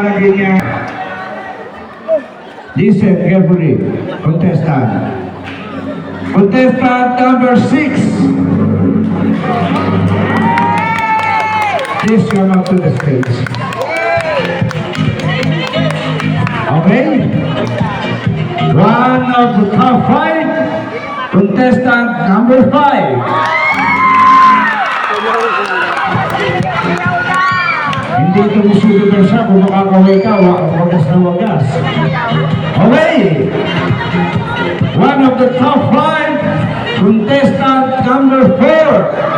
naging listen carefully, contestant. Contestant number 6. Please come up to the stage. Okay? One of the top 5, contestant number 5. Hindi ito musulitan siya kung makakaway ka, wagas na wagas. Okay! One of the top 5, contestant number 4.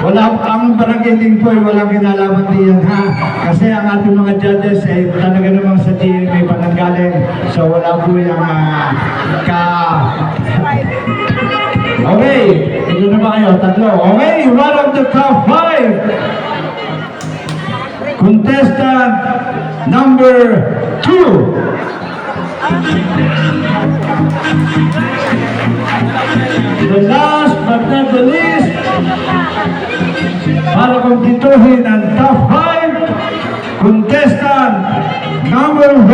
Wala ang barangay Lingpoy, walang kinalaman diyan ha. Kasi ang ating mga judges ay talaga namang sa GMA pananggaling. So wala po yung Okay, ito na ba kayo? Tatlo. Okay, one of the top 5. Contestant number 2. The last but not the least, para kumpituhin ang top 5, contestant number 1.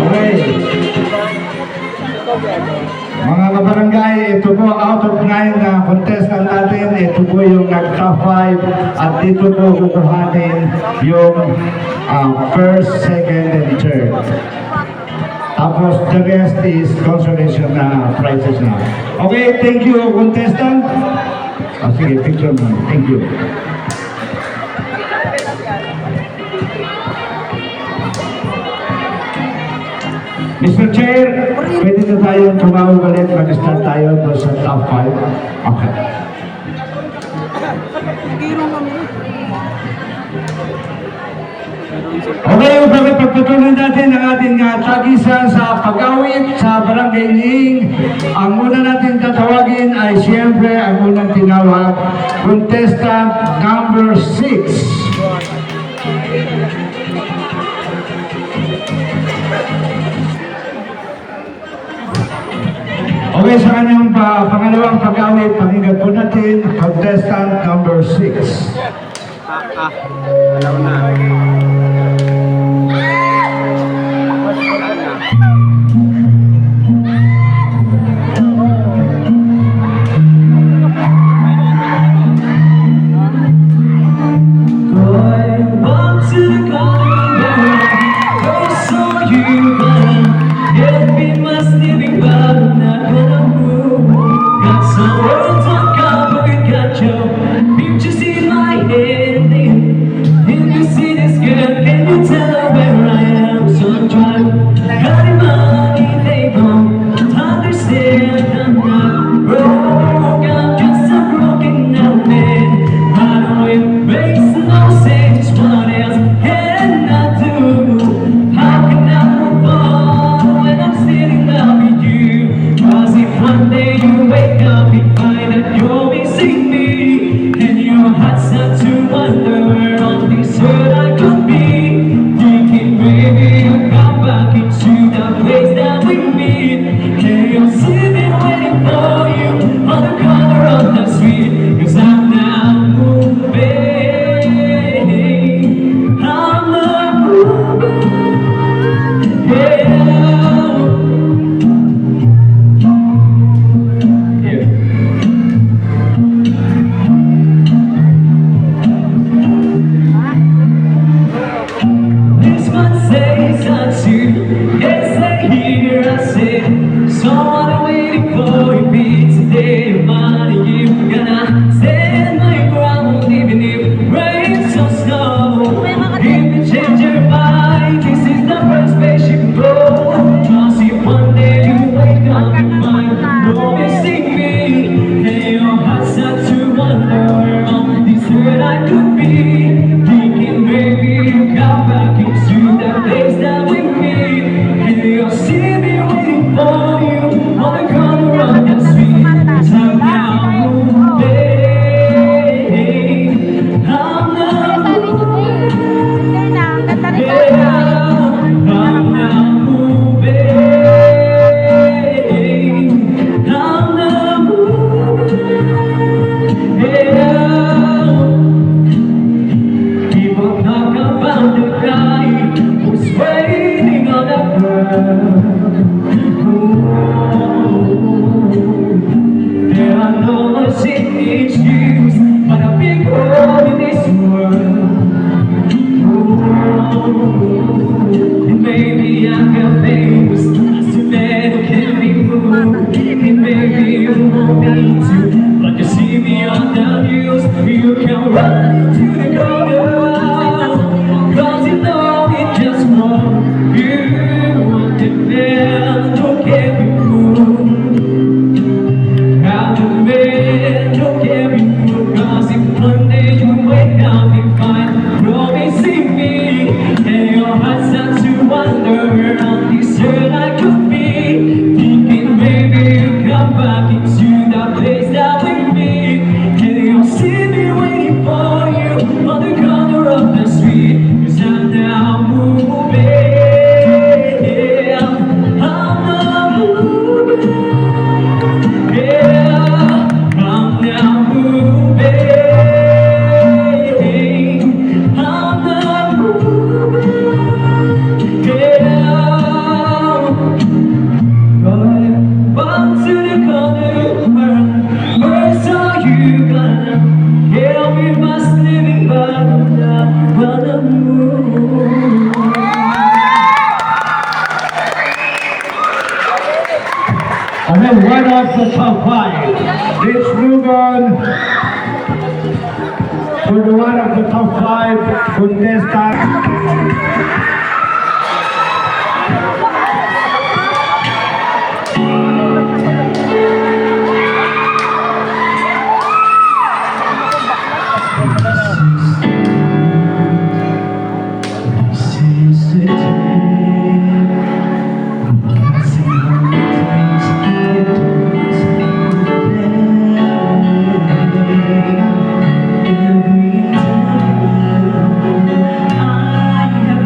Okay. Mga kabarangay, ito po out of 9 na contestant natin, ito po yung nag-top 5 at dito po kukuhanin yung first, second, and third. Tapos the rest is consolation na prizes na. Okay, thank you contestant. Sige, picture mo. Thank you. Mr. Chair, pwede na tayong tumawag ulit, mag-start tayo sa top 5. Okay. Okay, upang ipagpatuloy natin ang ating tagisan sa pag-awit sa Barangay Ning. Ang una natin tatawagin ay siyempre ang unang tinawag, contestant number 6. Okay, sa kanyang pangalawang pag-awit, pakinggan po natin, contestant number 6. Alam na. There are no machine issues, but a big hole in this world. And maybe I got famous, as a man who can be moved. And maybe you won't need to, but you see me on the news. You can run to the corner, cause you know it just won't. You want the man who can be moved. How the man who can be moved, cause if one day you wake up and find promising me, and your heart starts to wonder on this earth I could be, thinking maybe you come back into that place that we meet, and you'll see me waiting for you on the corner of the street, cause I'm now moving, I'm now moving, yeah, I'm now moving, I'm now moving, yeah. Walk to the corner, where saw you gonna help me must living but I'm not gonna move. And then one of the top five. Let's move on to the one of the top five contestants. Since the day I see all the things it does every time I have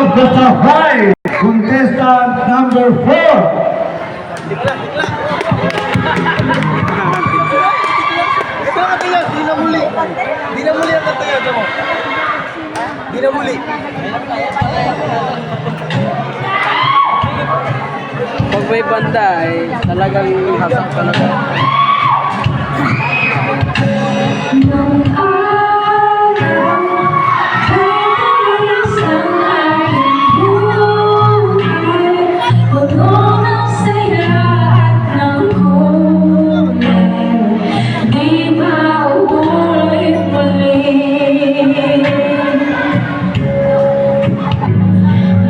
of the top 5, contestant number 4. Ito ang katiyo, di na muli. Di na muli ang katiyo, ito mo. Di na muli. Pag may banda ay talagang hasak talaga. Nung araw, kailan ang aking buhay, puno ng saya at ng kulay, di mauulit muli.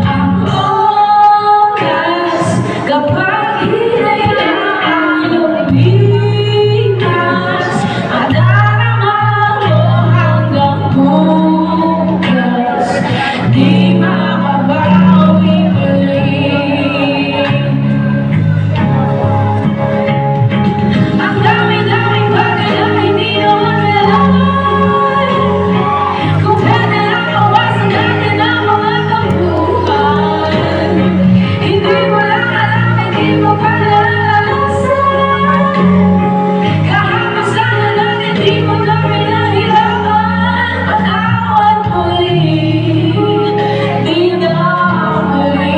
Ang oras kapag hinayaan lumipas, madarama mo hanggang bukas, di mababawi muli. Ang dami-daming bagay na hindi naman kailangan, kung pwede lang bawasan natin ang mga tampuhan. Hindi mo lang alam, hindi mo pa naranasan, kahapon sana natin di mo na pinahirapan. Patawad muli, di na muli.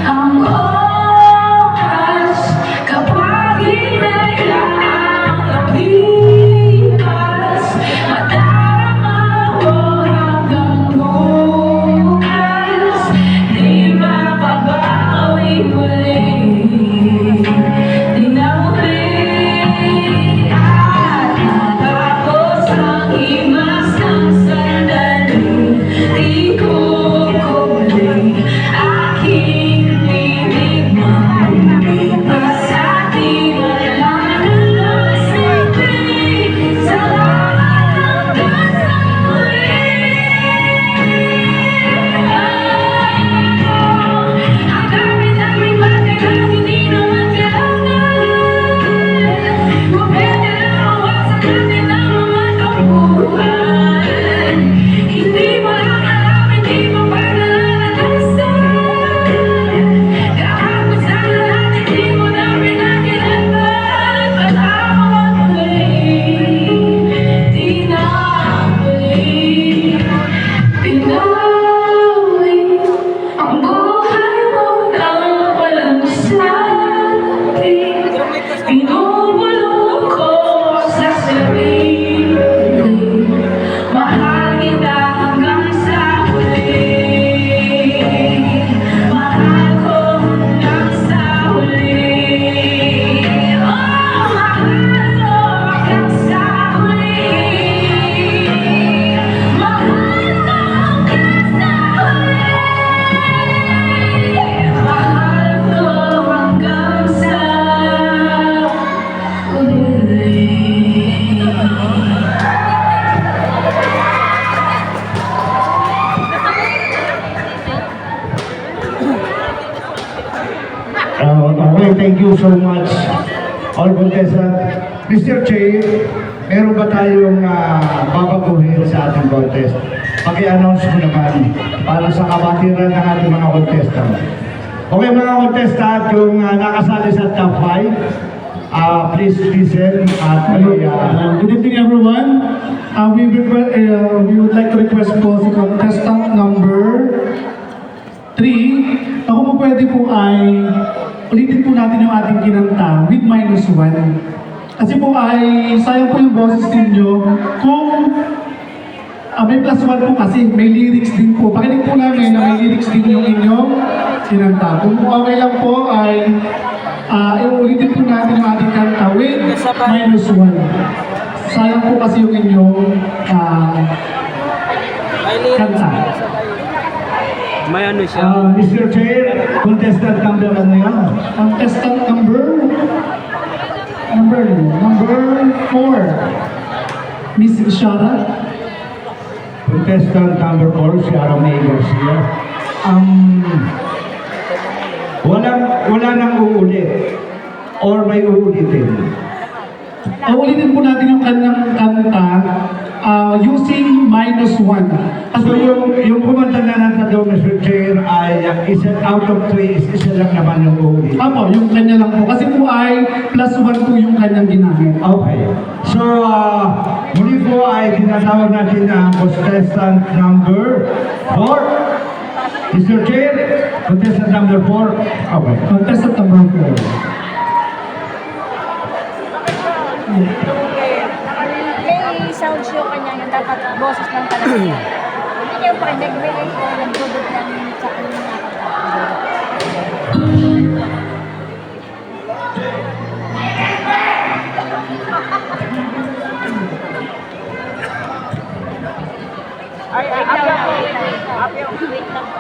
Ang oras kapag hinayaan lumipas, madarama mo hanggang bukas, di mababawi muli, di na muli. At matapos ang imas ng sandali, di kukulit aking bibig malipas at di malaman ang simple. Salamat hanggang sa muli. Ang dami-daming bagay na hindi naman kailangan, kung pwede lang bawasan natin ang mga tampuhan. Hindi mo lang alam, hindi mo pa naranasan, kahapon sana natin di mo na pinakinaban. Patawad muli, di na muli. Pinawi ang buhay mo nang walang sabi, pinupulong ko sa sarili, mahal kita hanggang sa huli, mahal ko hanggang sa huli, oh, mahal ko hanggang sa huli, mahal ko hanggang sa huli, mahal ko hanggang sa huli. Okay, thank you so much, all contestants. Mr. Che, meron ba tayong babaguhin sa ating contest? Paki-announce mo naman para sa kabatiran ng ating mga contestant. Okay mga contestant, yung nakasali sa top 5, please listen at Good evening, everyone. We would like to request po si contestant number 3. Ako po pwede po ay ulitin po natin yung ating kinanta with -1. Kasi po ay sayang po yung boses ninyo kung may +1 po kasi may lyrics din po. Pakinig po namin na may lyrics din yung inyong kinanta. Kung okay lang po ay iulitin po natin yung ating kanta with -1. Sayang po kasi yung inyong kanta. May ano siya. Mr. Chair, contestant number ano yan? Contestant number 4, Miss Shara. Contestant number 4, si Aramay Garcia. Wala nang uulit or may uulitin. Ulitin po natin yung kanyang kanta using -1. So yung kumanta na natataw, Mr. Chair, ay isa out of 3 is isa lang naman yung uulit. Apo, yung kanya lang po. Kasi po ay +1 po yung kanyang ginamit. Okay. So, muli po ay tinatawag natin ang contestant number 4. Mr. Chair, contestant number 4. Okay. Contestant number 4. May sound show kanya yung dapat boses lang talaga niya. Hindi niya pa nag-relate ko, nagdudod lang sa kanya. Ay, wait lang po.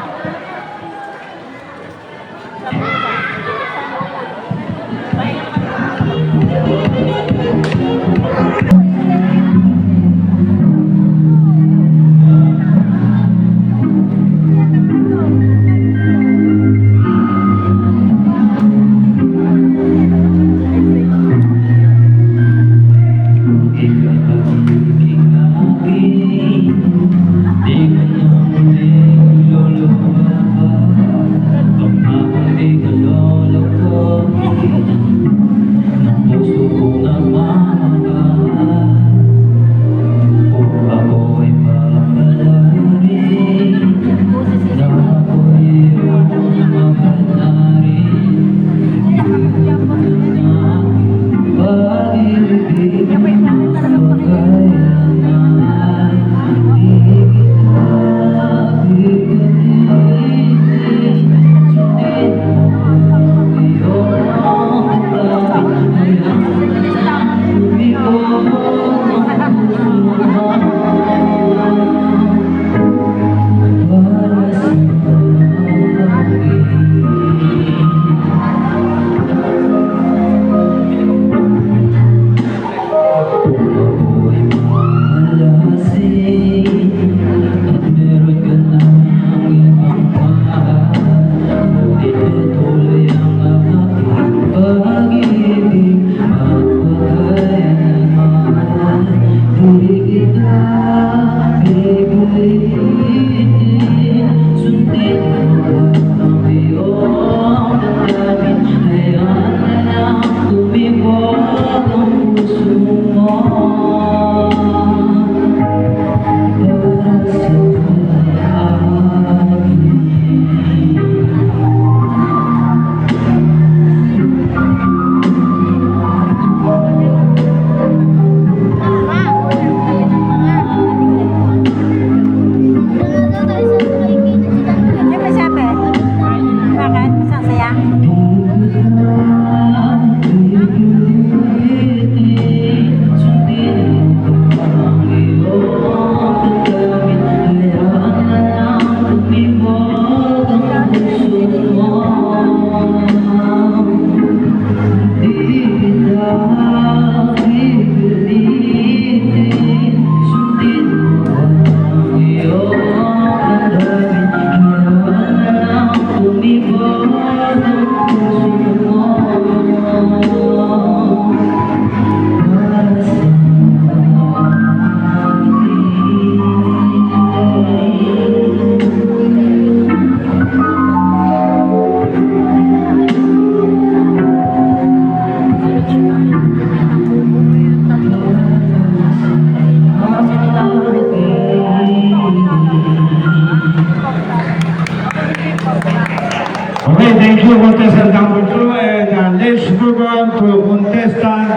Okay, thank you, contestant number 2. And let's move on to contestant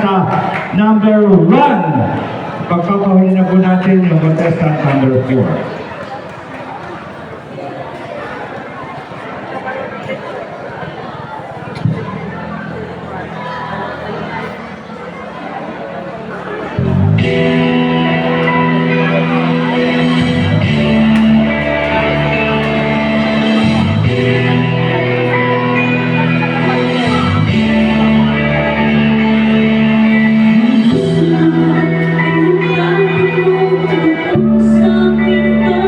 number 1. Pagpapahuli na po natin yung contestant number 4. Something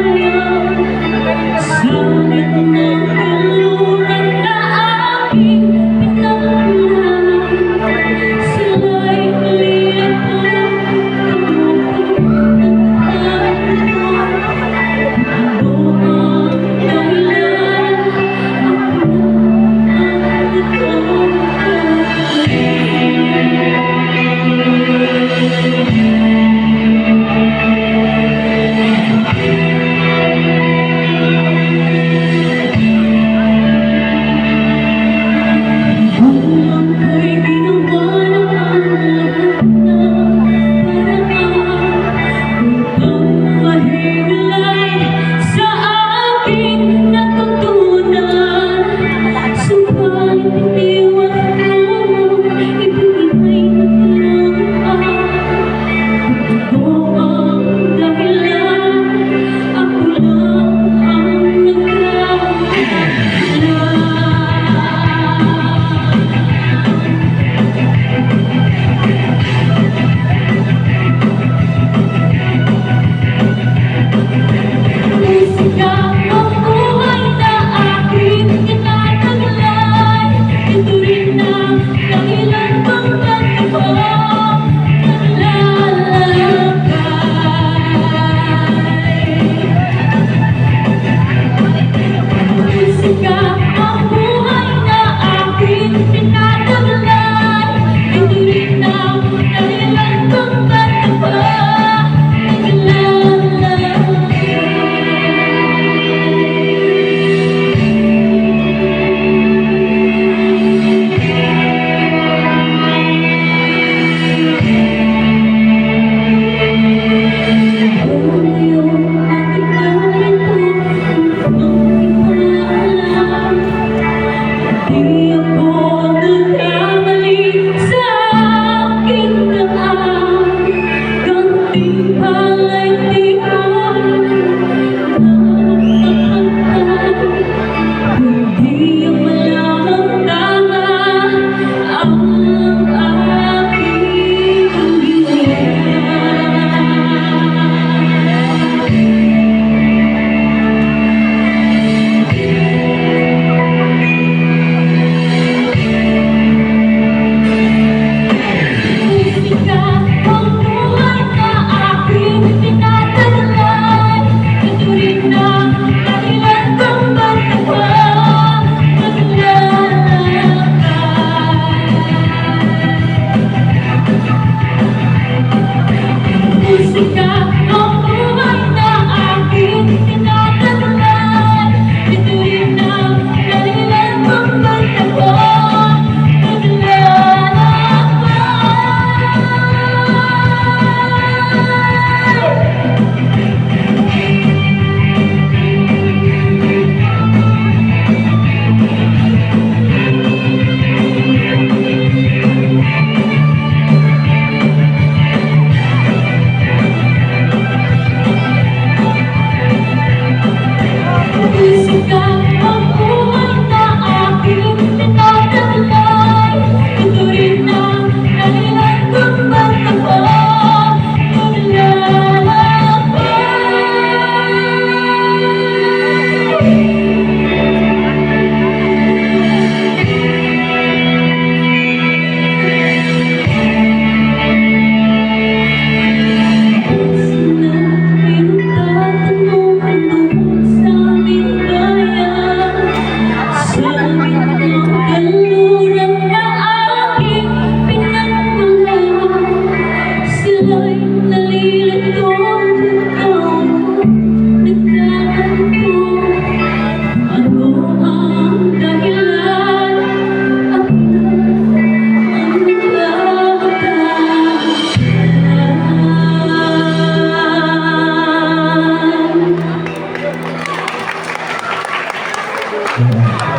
Isigaw ang buhay na aking tinataglay. Ito rin ang dahilan kung ba't ako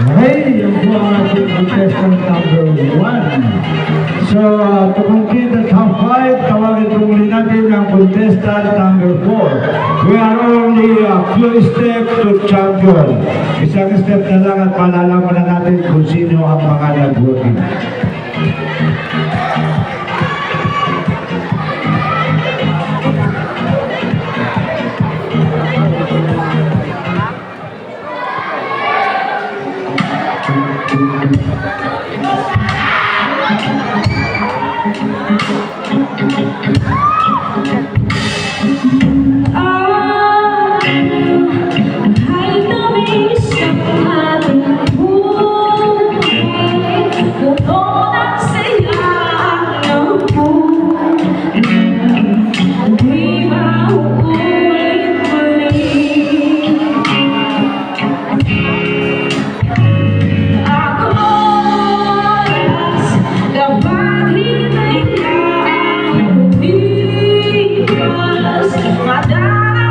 Okay, yung po ang ating contestant number 1. So, to complete the top 5, tawagin po muli natin ang contestant number 4. We are only a few steps to champion. Isang step na lang at malalaman na natin kung sino ang mga nag-voting. Madonna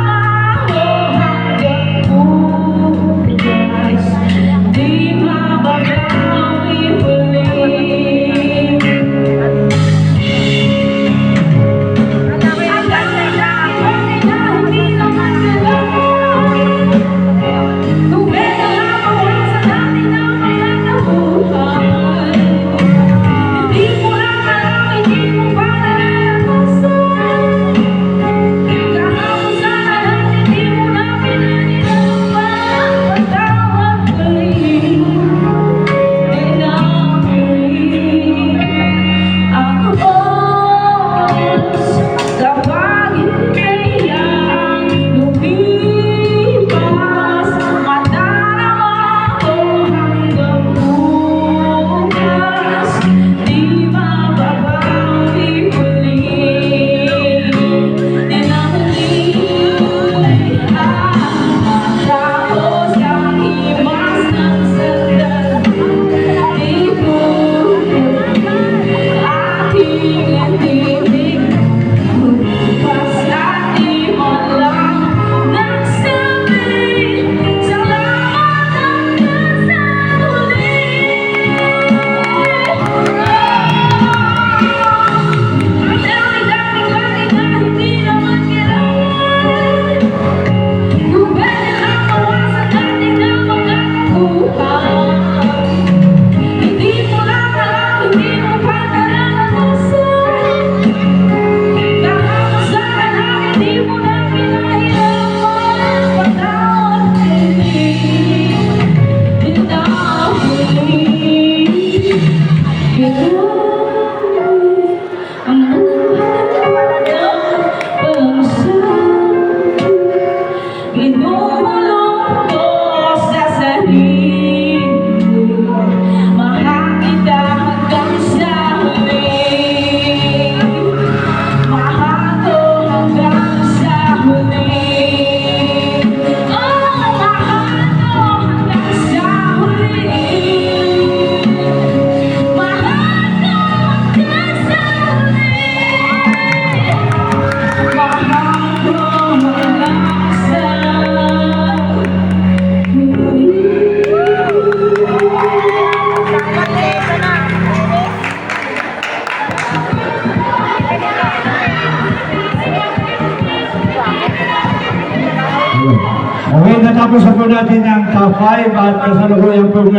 natin ang top 5 at kasalukuyan pong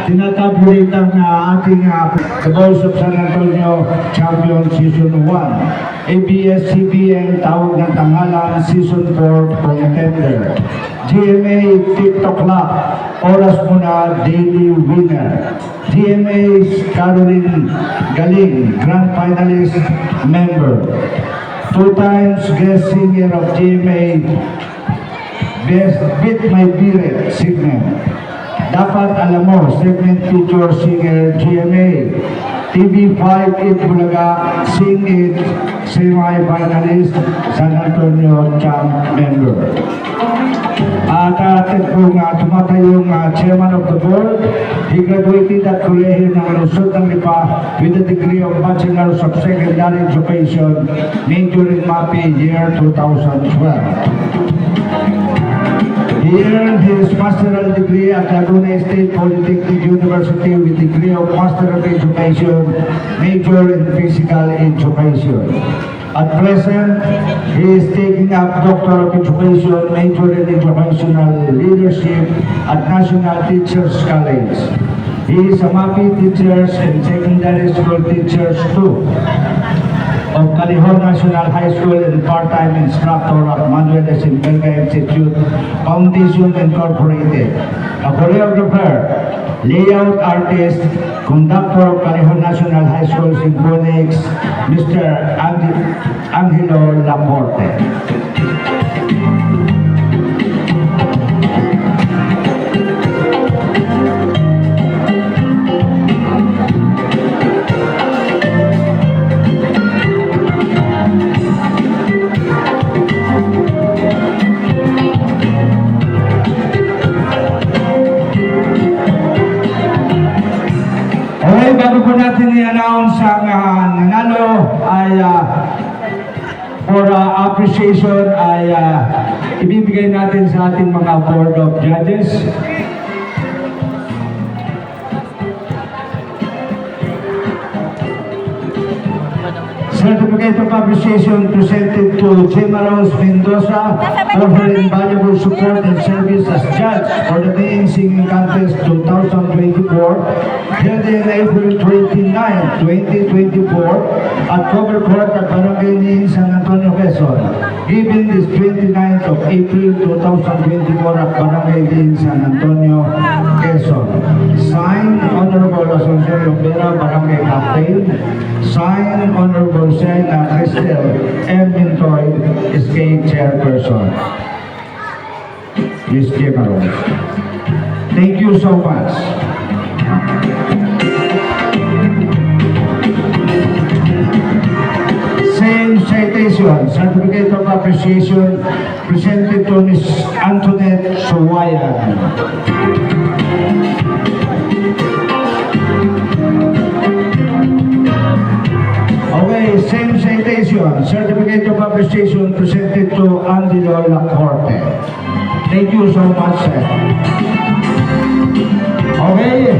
tinatabulit ang ating The Bulls of San Antonio Champion Season 1. ABS-CBN tawag ng tanghalan Season 4 Contender. GMA TikTok Clock, oras muna daily winner. GMA Caroline Galing, Grand Finalist member. 2 times guest singer of GMA Best Beat My Biret segment. Dapat alam mo, segment feature singer GMA. TV5 It Bulaga, Sing It, semi-finalist, San Antonio Champ member. At atin pong tumatayong chairman of the board. He graduated at Kolehiyo ng Luzon ng Lipa with a degree of Bachelor of Secondary Education, major in MAPI, year 2012. He earned his master's degree at Laguna State Polytechnic University with degree of Master of Education, major in Physical Education. At present, he is taking up Doctor of Education, major in Educational Leadership at National Teachers College. He is a MAPI Teachers and Secondary School Teachers too, of Calihor National High School and part-time instructor at Manuel S. Belga Institute Foundation Incorporated. A choreographer, layout artist, conductor of Calihor National High School Symphonics, Mr. Angelo Laporte. Okay, bago po natin i-announce ang nanalo ay for appreciation ay ibibigay natin sa ating mga board of judges. Certificate of appreciation presented to Gemma Rose Mendoza for her invaluable support and service as judge for the Maying Singing Contest 2024 held in April 29, 2024 at Cover Court at Barangay Ning, San Antonio, Quezon. Given this 29th of April 2024 at Barangay Ning, San Antonio, Quezon. Signed, Honorable Asuncion Lombera, Barangay Captain. Signed, Honorable Sena Cristel M. Mintoy, SK Chairperson. Ms. Gemma Rose. Thank you so much. Same citation, certificate of appreciation presented to Ms. Antoinette Suwayan. Okay, same citation, certificate of appreciation presented to Angelo Lacorte. Thank you so much, sir. Okay.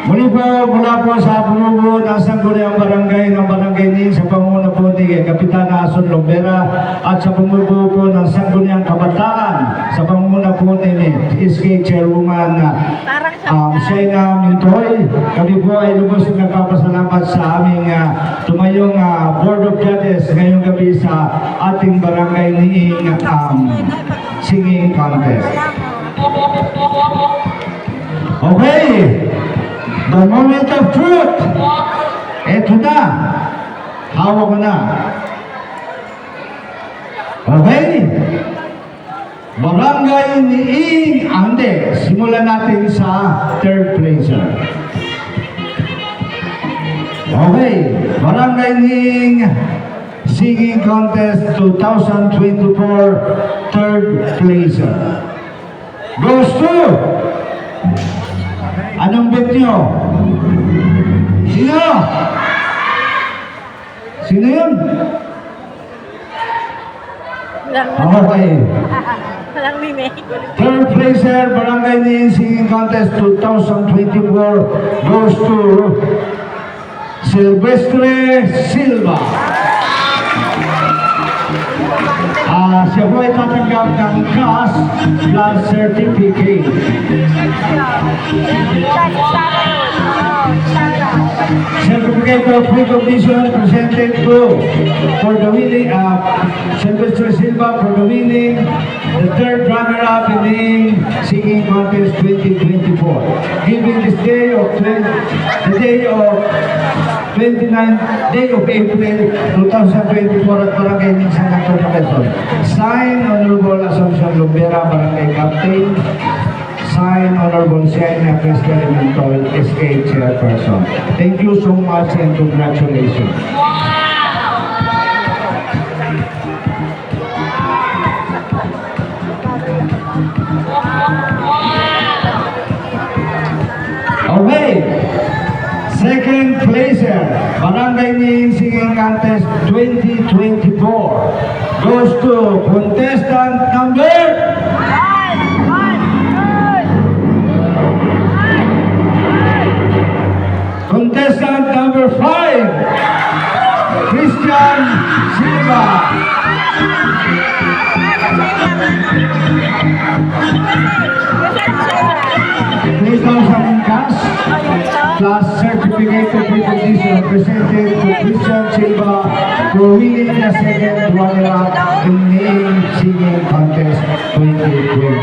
Muli po, mula po sa bumubuo ng Sangguniang Barangay ng Barangay Ning sa panguna po ni Kapitana Ason Lombera at sa bumubuo po ng Sangguniang Kabataan sa panguna po ni SK Chairwoman Sena Mintoy. Kami po ay lubos na nagpapasalamat sa aming tumayong Board of Judges ngayong gabi sa ating Barangay Ning Singing Contest. Okay! The moment of truth. Eto na. Hawak ko na. Okay. Barangay Ning Ande. Simulan natin sa third placer. Okay. Barangay Ning Singing Contest 2024 third placer. Goes to... Anong bet nyo? Sino? Sino yun? Okay. Walang mime. Third placer, Barangay Ning Singing Contest 2024 goes to Silvestre Silva. Siya po ay tatanggap ng cash plus certificate. Certificate of recognition presented to for the winning Sylvester Silva for the winning the third runner-up in the singing contest 2024. Given this day of the day of 29th day of April 2024 at Barangay Minsan Antonio Quezon. Signed Honorable Assumption Lumbera, Barangay Captain. Signed Honorable Siena Cresca Elemental, SK Chairperson. Thank you so much and congratulations. Okay. Second placer, Barangay Ning Singing Contest 2024 goes to contestant number contestant number 5, Christian Silva. $3,000 in cash plus certificate of recognition presented to Christian Silva for winning the second runner-up in Ning Singing Contest 2024.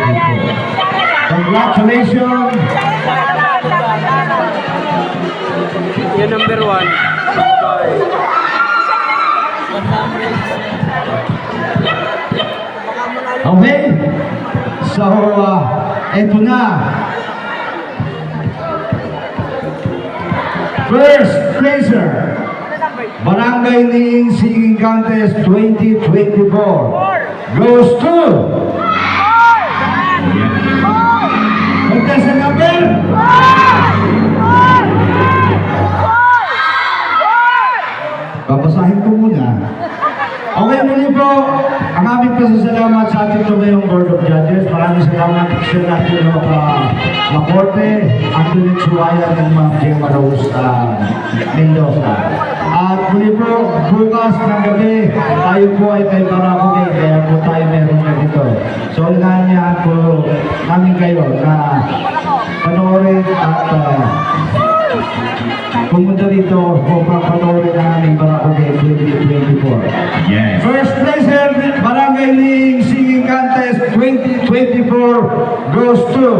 Congratulations! Yung number 1. Okay? So, eto na. First placer, Barangay Ning Singing Contest 2024 goes to contestant number babasahin ko muna. Okay, muli po, ang aming pasasalamat sa ating tumayong Board of Judges. Maraming salamat sa natin na korte, Anthony Chuaya ng Ma'am Gemma Rose Mendoza. At muli po, bukas ng gabi, tayo po ay may Barangay, kaya po tayo meron na dito. So, inanyahan po namin kayo na panoorin at pumunta dito upang panoorin ang aming Barangay 2024. Yes. First placer, Barangay Ning Singing Contest 2024 goes to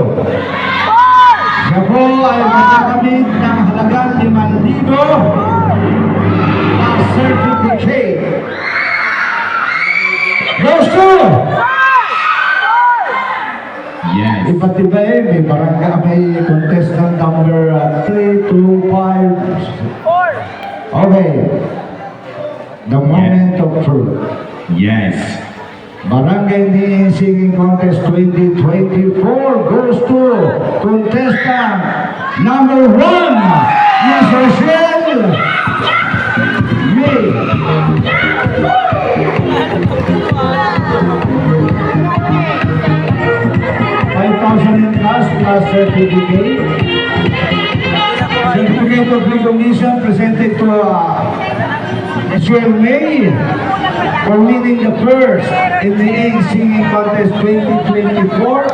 siya po ay makakamit ng halagang 5,000 na certificate. Goes to Yes. iba't iba may barangay, may contestant number 3, 2, 5. Okay. The moment of truth. Yes. Barangay Ning Singing Contest 2024 goes to contestant number 1, Miss Rochelle May. $5,000 in cash plus certificate. Certificate of recognition presented to Rochelle May for winning the first in the Ning Singing Contest 2024,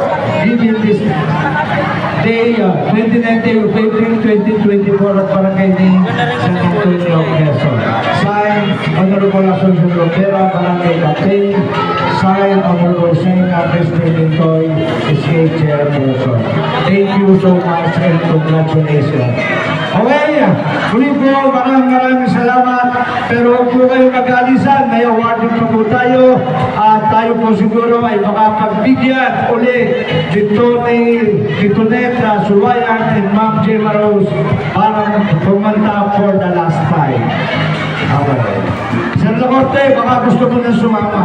given this day, 29th day of April 2024 at Barangay Ning San Antonio, Quezon. Signed, Honorable Assumption Rivera, Barangay Captain. Signed, Honorable Siena Cresca Mentoy, SK Chairperson. Thank you so much and congratulations. Okay, muli po, maraming salamat. Pero huwag po kayong mag-alisan, may awarding pa po tayo. At tayo po siguro ay makapagbigyan ulit dito Neta Suwayan and Ma'am Gemma Rose para pumanta for the last time. Okay. Sir Lacorte, baka gusto mo na sumama.